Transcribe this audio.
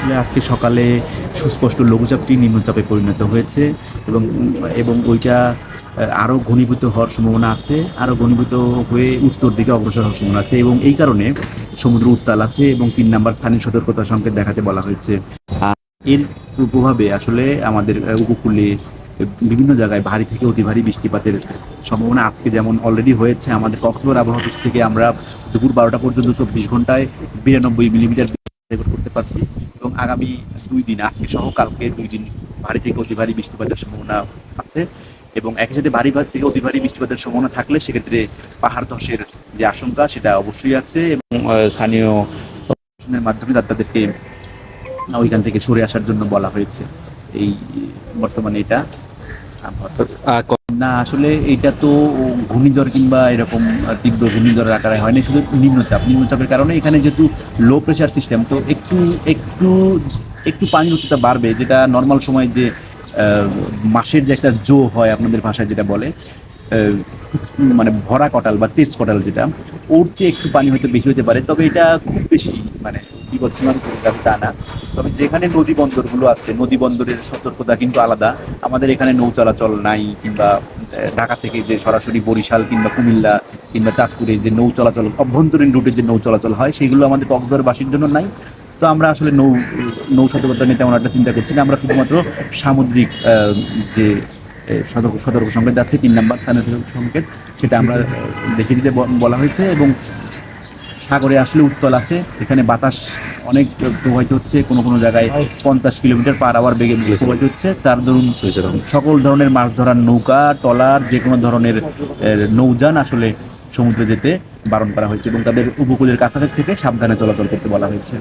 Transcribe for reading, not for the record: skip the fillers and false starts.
আসলে আজকে সকালে সুস্পষ্ট লঘুচাপটি নিম্নচাপে পরিণত হয়েছে এবং এবং ওইটা আরও ঘনীভূত হওয়ার সম্ভাবনা আছে, আরও ঘনীভূত হয়ে উত্তর দিকে অগ্রসর হওয়ার সম্ভাবনা আছে এবং এই কারণে সমুদ্র উত্তাল আছে এবং 3 নম্বর স্থানীয় সতর্কতা সংকেত দেখাতে বলা হয়েছে। এর প্রভাবে আসলে আমাদের উপকূলে বিভিন্ন জায়গায় ভারী থেকে অতি ভারী বৃষ্টিপাতের সম্ভাবনা আজকে যেমন অলরেডি হয়েছে। আমাদের কক্সবাজার আবহাওয়া অফিস থেকে আমরা দুপুর 12টা পর্যন্ত 24 ঘন্টায় 92 মিলিমিটার রেকর্ড করতে পারছি এবং আগামী 2 দিন, আজকে সহ কালকে 2 দিন ভারী থেকে অতি ভারী বৃষ্টিপাতের সম্ভাবনা আছে এবং একই সাথে ভারী থেকে অতি ভারী বৃষ্টিপাতের সম্ভাবনা থাকলে সেক্ষেত্রে পাহাড় ধসের যে আশঙ্কা সেটা অবশ্যই আছে এবং স্থানীয় প্রশাসনের মাধ্যমে তাদেরকে ওইখান থেকে সরে আসার জন্য বলা হয়েছে। এই বর্তমানে এটা না, আসলে এটা তো ঘূর্ণিঝড় কিংবা এরকম তীব্র ঘূর্ণিঝড়ের আকারে হয়নি, শুধু নিম্নচাপের কারণে এখানে যেহেতু লো প্রেশার সিস্টেম, তো একটু একটু একটু পানির উচ্চতা বাড়বে, যেটা নর্মাল সময় যে মাসের যে একটা জো হয় আপনাদের ভাষায় যেটা বলে মানে ভরা কটাল বা তেজ কটাল, যেটা ওর চেয়ে একটু পানি হয়তো বেশি হতে পারে, তবে এটা খুব বেশি মানে বিপজ্জনক তা না। তবে যেখানে নদী বন্দরগুলো আছে, নদী বন্দরের সতর্কতা কিন্তু আলাদা। আমাদের এখানে নৌ চলাচল নাই, কিংবা ঢাকা থেকে যে সরাসরি বরিশাল কিংবা কুমিল্লা কিংবা চাঁদপুরে যে নৌ চলাচল, অভ্যন্তরীণ রুটে যে নৌ চলাচল হয়, সেগুলো আমাদের কক্সবাজারবাসীর জন্য নাই। তো আমরা আসলে নৌ সতর্কতা নিয়ে তেমন একটা চিন্তা করছি না। আমরা শুধুমাত্র সামুদ্রিক যে সতর্ক সংকেত আছে, 3 নম্বর স্থানীয় সতর্ক সংকেত, সেটা আমরা দেখে দিতে বলা হয়েছে। এবং সাগরে আসলে উত্তাল আছে, এখানে বাতাস অনেক প্রবাহিত হচ্ছে, কোনো কোনো জায়গায় 50 কিলোমিটার/আওয়ার বেগে প্রবাহিত হচ্ছে। যার দরুন সকল ধরনের মাছ ধরার নৌকা, ট্রলার, যে কোনো ধরনের নৌযান আসলে সমুদ্রে যেতে বারণ করা হয়েছে এবং তাদের উপকূলের কাছাকাছি থেকে সাবধানে চলাচল করতে বলা হয়েছে।